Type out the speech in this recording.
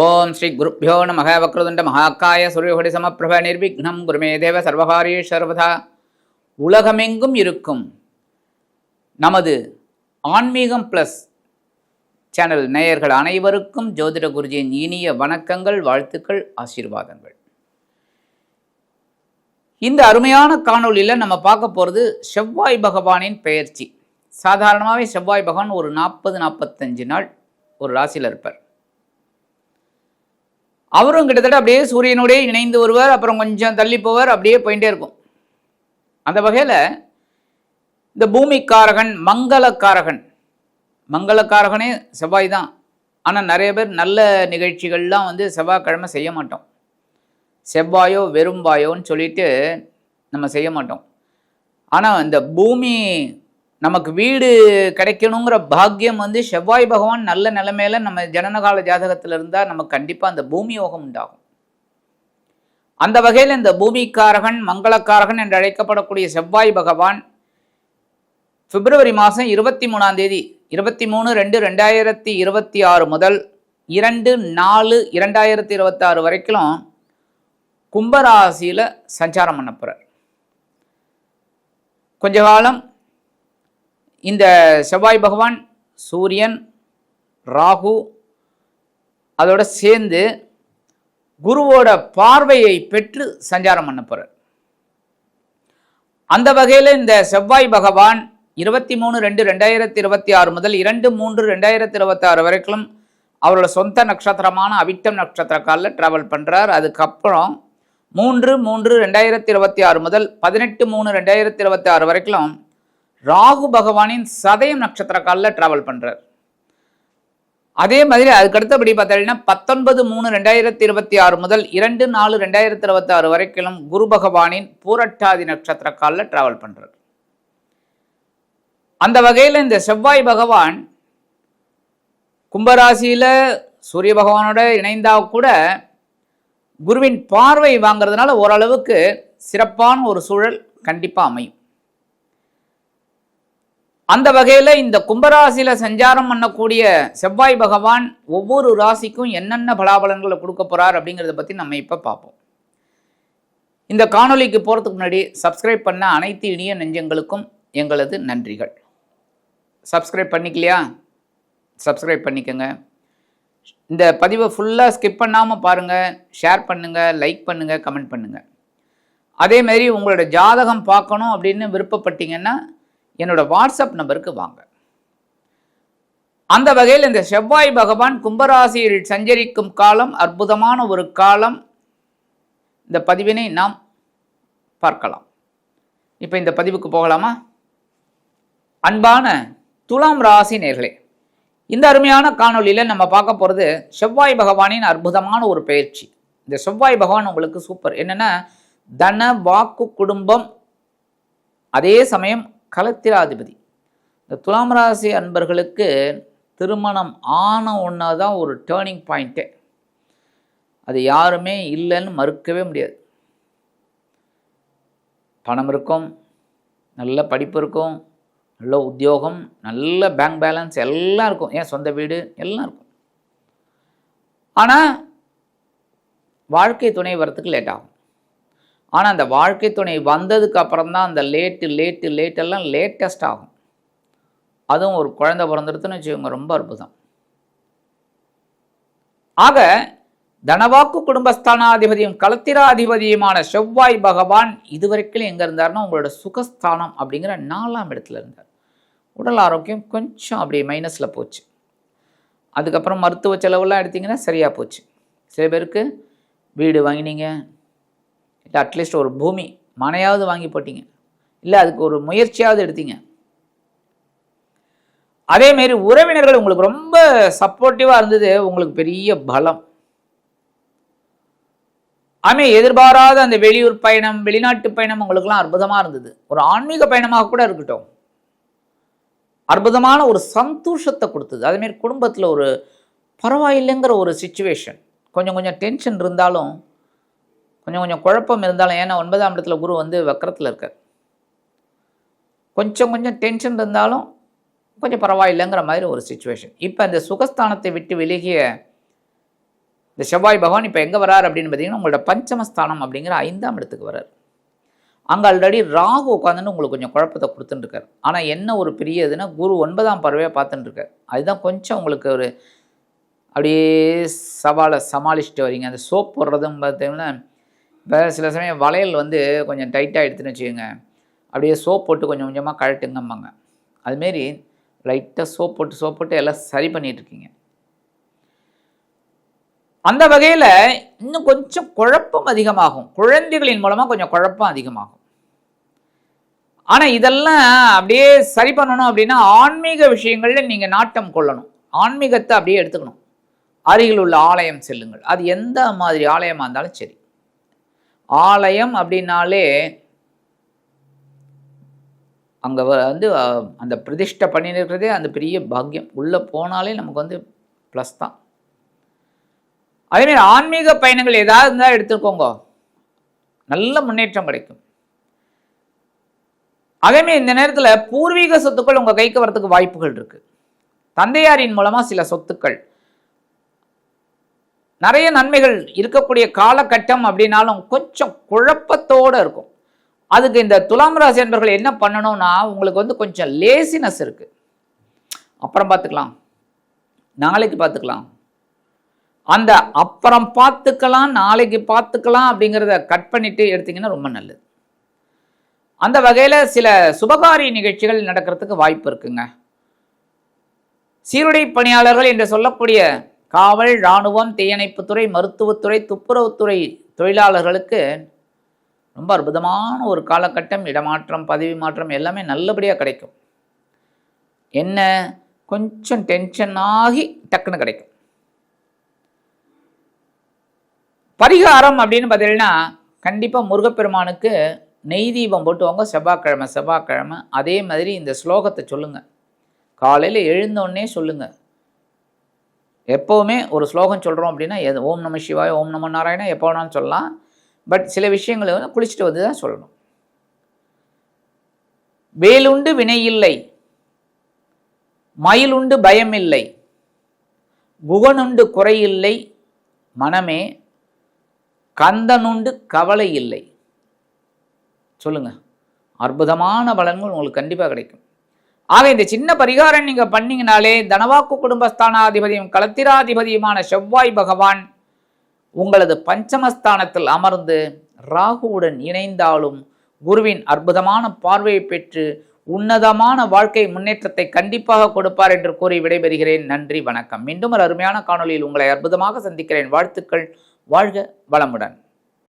ஓம் ஸ்ரீ குருப்யோ நம வக்ரதுண்ட மகாக்காய சூரியகோடி சமப்பிரப நிர்விக்னம் குருமே தேவ சர்வகாரிய சர்வதா. உலகமெங்கும் இருக்கும் நமது ஆன்மீகம் பிளஸ் சேனல் நேயர்கள் அனைவருக்கும் ஜோதிட குருஜியின் இனிய வணக்கங்கள், வாழ்த்துக்கள், ஆசீர்வாதங்கள். இந்த அருமையான காணொலியில் நம்ம பார்க்க போகிறது செவ்வாய் பகவானின் பெயர்ச்சி. சாதாரணமாகவே செவ்வாய் பகவான் ஒரு 40-45 நாள் ஒரு ராசியில் இருப்பார். அவரும் கிட்டத்தட்ட அப்படியே சூரியனோடே இணைந்து வருவார், அப்புறம் கொஞ்சம் தள்ளி போவார், அப்படியே போயிட்டே இருக்கும். அந்த வகையில் இந்த பூமிக்காரகன் மங்களக்காரகனே செவ்வாய் தான். ஆனால் நிறைய பேர் நல்ல நிகழ்ச்சிகள்லாம் செவ்வாய்க்கிழமை செய்ய மாட்டோம். செவ்வாயோ வெறும்பாயோன்னு சொல்லிட்டு நம்ம செய்ய மாட்டோம். ஆனால் இந்த பூமி நமக்கு வீடு கிடைக்கணுங்கிற பாக்கியம் செவ்வாய் பகவான் நல்ல நிலைமையில நம்ம ஜனனகால ஜாதகத்தில் இருந்தால் நமக்கு கண்டிப்பாக அந்த பூமி யோகம் உண்டாகும். அந்த வகையில் இந்த பூமிக்காரகன் மங்களக்காரகன் என்று அழைக்கப்படக்கூடிய செவ்வாய் பகவான் பிப்ரவரி மாதம் 23/2/2026 முதல் 2/4/2026 வரைக்கும் கும்பராசியில் சஞ்சாரம் பண்ண போகிறார். கொஞ்ச காலம் இந்த செவ்வாய் பகவான் சூரியன், ராகு அதோட சேர்ந்து குருவோட பார்வையை பெற்று சஞ்சாரம் பண்ண போகிறார். அந்த வகையில் இந்த செவ்வாய் பகவான் 23/2/2026 முதல் 2/3/2026 வரைக்கும் அவரோட சொந்த நட்சத்திரமான அவிட்டம் நட்சத்திர காலில் டிராவல் பண்ணுறார். அதுக்கப்புறம் 3/3/2026 முதல் 18/3/2026 வரைக்கும் ராகு பகவானின் சதயம் நட்சத்திர காலில் டிராவல் பண்ணுறார். அதே மாதிரி அதுக்கடுத்தபடி பார்த்தீங்கன்னா 19/3/2026 முதல் 2/4/2026 வரைக்கும் குரு பகவானின் பூரட்டாதி நட்சத்திர காலில் டிராவல் பண்ணுறார். அந்த வகையில் இந்த செவ்வாய் பகவான் கும்பராசியில் சூரிய பகவானோட இணைந்தா கூட குருவின் பார்வை வாங்கிறதுனால ஓரளவுக்கு சிறப்பான ஒரு சூழல் கண்டிப்பாக அமையும். அந்த வகையில் இந்த கும்பராசியில் சஞ்சாரம் பண்ணக்கூடிய செவ்வாய் பகவான் ஒவ்வொரு ராசிக்கும் என்னென்ன பலாபலன்களை கொடுக்க போகிறார் அப்படிங்கிறத பற்றி நம்ம இப்போ பார்ப்போம். இந்த காணொலிக்கு போகிறதுக்கு முன்னாடி சப்ஸ்கிரைப் பண்ண அனைத்து இனிய நெஞ்சங்களுக்கும் எங்களது நன்றிகள். சப்ஸ்கிரைப் பண்ணிக்கலையா? சப்ஸ்கிரைப் பண்ணிக்கோங்க. இந்த பதிவை ஃபுல்லாக ஸ்கிப் பண்ணாமல் பாருங்கள், ஷேர் பண்ணுங்கள், லைக் பண்ணுங்கள், கமெண்ட் பண்ணுங்கள். அதேமாரி உங்களோட ஜாதகம் பார்க்கணும் அப்படின்னு விருப்பப்பட்டீங்கன்னா என்னோட வாட்ஸ்அப் நம்பருக்கு வாங்க. அந்த வகையில் இந்த செவ்வாய் பகவான் கும்பராசியில் சஞ்சரிக்கும் காலம் அற்புதமான ஒரு காலம். இந்த பதிவினை நாம் பார்க்கலாம். இப்போ இந்த பதிவுக்கு போகலாமா? அன்பான துலாம் ராசி நேயர்களே, இந்த அருமையான காணொலியில் நம்ம பார்க்க போகிறது செவ்வாய் பகவானின் அற்புதமான ஒரு பயிற்சி. இந்த செவ்வாய் பகவான் உங்களுக்கு சூப்பர். என்னென்னா தன, வாக்கு, குடும்பம், அதே சமயம் கலத்திராதிபதி. இந்த துலாம் ராசி அன்பர்களுக்கு திருமணம் ஆன ஒன்றா தான் ஒரு டேர்னிங் பாயிண்ட்டே. அது யாருமே இல்லைன்னு மறுக்கவே முடியாது. பணம் இருக்கும், நல்ல படிப்பு இருக்கும், நல்ல உத்தியோகம், நல்ல பேங்க் பேலன்ஸ் எல்லாம் இருக்கும், ஏன் சொந்த வீடு எல்லாம் இருக்கும். ஆனால் வாழ்க்கை துணை வரத்துக்கு லேட் ஆகும். ஆனால் அந்த வாழ்க்கை துணை வந்ததுக்கு அப்புறம் தான் அந்த லேட்டெல்லாம் லேட்டஸ்ட் ஆகும். அதுவும் ஒரு குழந்தை பிறந்துடுதுன்னு வச்சுக்கோங்க, ரொம்ப அற்புதம். ஆக தனவாக்கு குடும்பஸ்தானாதிபதியும் கலத்திராதிபதியுமான செவ்வாய் பகவான் இதுவரைக்கும் எங்கே இருந்தார்னா உங்களோட சுகஸ்தானம் அப்படிங்கிற 4ஆம் இடத்துல இருந்தார். உடல் ஆரோக்கியம் கொஞ்சம் அப்படியே மைனஸில் போச்சு. அதுக்கப்புறம் மருத்துவ செலவுலாம் எடுத்திங்கன்னா சரியாக போச்சு. சில பேருக்கு வீடு வாங்கினீங்க, இல்லை அட்லீஸ்ட் ஒரு பூமி மனையாவது வாங்கி போட்டீங்க, இல்லை அதுக்கு ஒரு முயற்சியாவது எடுத்தீங்க. அதேமாரி உறவினர்கள் உங்களுக்கு ரொம்ப சப்போர்ட்டிவாக இருந்தது, உங்களுக்கு பெரிய பலம். எதிர்பாராத அந்த வெளியூர் பயணம், வெளிநாட்டு பயணம் உங்களுக்குலாம் அற்புதமாக இருந்தது. ஒரு ஆன்மீக பயணமாக கூட இருக்கட்டும், அற்புதமான ஒரு சந்தோஷத்தை கொடுத்தது. அதேமாரி குடும்பத்தில் ஒரு பரவாயில்லைங்கிற ஒரு சிச்சுவேஷன், கொஞ்சம் டென்ஷன் இருந்தாலும், கொஞ்சம் குழப்பம் இருந்தாலும், ஏன்னா 9ஆம் இடத்துல குரு வக்கரத்தில் இருக்கார், கொஞ்சம் டென்ஷன் இருந்தாலும் கொஞ்சம் பரவாயில்லைங்கிற மாதிரி ஒரு சிச்சுவேஷன். இப்போ அந்த சுகஸ்தானத்தை விட்டு விலகிய இந்த செவ்வாய் பகவான் இப்போ எங்கே வரார் அப்படின்னு பார்த்தீங்கன்னா உங்களோட பஞ்சமஸ்தானம் அப்படிங்கிற 5ஆம் இடத்துக்கு வரார். அங்கே ஆல்ரெடி ராகு உட்காந்துன்னு உங்களுக்கு கொஞ்சம் குழப்பத்தை கொடுத்துட்டு இருக்கார். ஆனால் என்ன ஒரு பெரிய இதுன்னா குரு 9ஆம் பார்வையாக பார்த்துட்டு இருக்கார். அதுதான் கொஞ்சம் உங்களுக்கு ஒரு அப்படியே சவாலை சமாளிச்சுட்டு வரீங்க. அந்த சோப் போடுறதும் பார்த்தீங்கன்னா இப்போ சில சமயம் வளையல் வந்து கொஞ்சம் டைட்டாக எடுத்துன்னு வச்சுக்கோங்க, அப்படியே சோப் போட்டு கொஞ்சம் கொஞ்சமாக கழட்டுங்கம்பாங்க. அதுமாரி லைட்டாக சோப் போட்டு எல்லாம் சரி பண்ணிகிட்ருக்கீங்க. அந்த வகையில் இன்னும் கொஞ்சம் குழப்பம் அதிகமாகும். குழந்தைகளின் மூலமாக கொஞ்சம் குழப்பம் அதிகமாகும். ஆனால் இதெல்லாம் அப்படியே சரி பண்ணணும் அப்படின்னா ஆன்மீக விஷயங்களில் நீங்கள் நாட்டம் கொள்ளணும். ஆன்மீகத்தை அப்படியே எடுத்துக்கணும். அருகில் உள்ள ஆலயம் செல்லுங்கள். அது எந்த மாதிரி ஆலயமாக இருந்தாலும் சரி. ஆலயம் அப்படின்னாலே அங்கே வந்து அந்த பிரதிஷ்டை பண்ணியிருக்கிறதே அந்த பெரிய பாக்கியம். உள்ளே போனாலே நமக்கு வந்து ப்ளஸ் தான். அதேமாதிரி ஆன்மீக பயணங்கள் ஏதாவது இருந்தால் எடுத்துக்கோங்க, நல்ல முன்னேற்றம் கிடைக்கும். அதேமாதிரி இந்த நேரத்தில் பூர்வீக சொத்துக்கள் உங்கள் கைக்கு வரத்துக்கு வாய்ப்புகள் இருக்கு. தந்தையாரின் மூலமாக சில சொத்துக்கள், நிறைய நன்மைகள் இருக்கக்கூடிய காலகட்டம் அப்படின்னாலும் கொஞ்சம் குழப்பத்தோடு இருக்கும். அதுக்கு இந்த துலாம் ராசி என்பவர்கள் என்ன பண்ணணும்னா, உங்களுக்கு வந்து கொஞ்சம் லேசினஸ் இருக்கு. அப்புறம் பார்த்துக்கலாம், நாளைக்கு பார்த்துக்கலாம், அந்த அப்புறம் பார்த்துக்கலாம் நாளைக்கு பார்த்துக்கலாம் அப்படிங்கிறத கட் பண்ணிட்டு எடுத்தீங்கன்னா ரொம்ப நல்லது. அந்த வகையில் சில சுபகாரிய நிகழ்ச்சிகள் நடக்கிறதுக்கு வாய்ப்பு இருக்குங்க. சீருடை பணியாளர்கள் என்று சொல்லக்கூடிய காவல், இராணுவம், தீயணைப்புத்துறை, மருத்துவத்துறை, துப்புரவுத்துறை தொழிலாளர்களுக்கு ரொம்ப அற்புதமான ஒரு காலகட்டம். இடமாற்றம், பதவி மாற்றம் எல்லாமே நல்லபடியாக கிடைக்கும். என்ன கொஞ்சம் டென்ஷன் ஆகி டக்குன்னு கிடைக்கும். பரிகாரம் அப்படின்னு பார்த்தீங்கன்னா கண்டிப்பாக முருகப்பெருமானுக்கு நெய் தீபம் போட்டுவாங்க செவ்வாய்க்கிழமை. அதே மாதிரி இந்த ஸ்லோகத்தை சொல்லுங்கள். காலையில் எழுந்தோடனே சொல்லுங்கள். எப்போவுமே ஒரு ஸ்லோகம் சொல்கிறோம் அப்படின்னா ஓம் நம சிவாய, ஓம் நம நாராயணா எப்போ வேணாலும் சொல்லலாம். பட் சில விஷயங்களை வந்து குளிச்சுட்டு வந்து தான் சொல்லணும். வேலுண்டு வினையில்லை, மயிலுண்டு பயமில்லை, குகனுண்டு குறையில்லை மனமே, கந்தனுண்டு கவலை இல்லை. சொல்லுங்க, அற்புதமான பலன்கள் உங்களுக்கு கண்டிப்பாக கிடைக்கும். ஆக இந்த சின்ன பரிகாரம் நீங்க பண்ணீங்கனாலே தனவாக்கு குடும்பஸ்தானாதிபதியும் களத்திராதிபதியுமான செவ்வாய் பகவான் உங்களது பஞ்சமஸ்தானத்தில் அமர்ந்து ராகுவுடன் இணைந்தாலும் குருவின் அற்புதமான பார்வையை பெற்று உன்னதமான வாழ்க்கை முன்னேற்றத்தை கண்டிப்பாக கொடுப்பார் என்று கூறி விடைபெறுகிறேன். நன்றி, வணக்கம். மீண்டும் ஒரு அருமையான காணொலியில் உங்களை அற்புதமாக சந்திக்கிறேன். வாழ்த்துக்கள். வாழ்க வளமுடன்.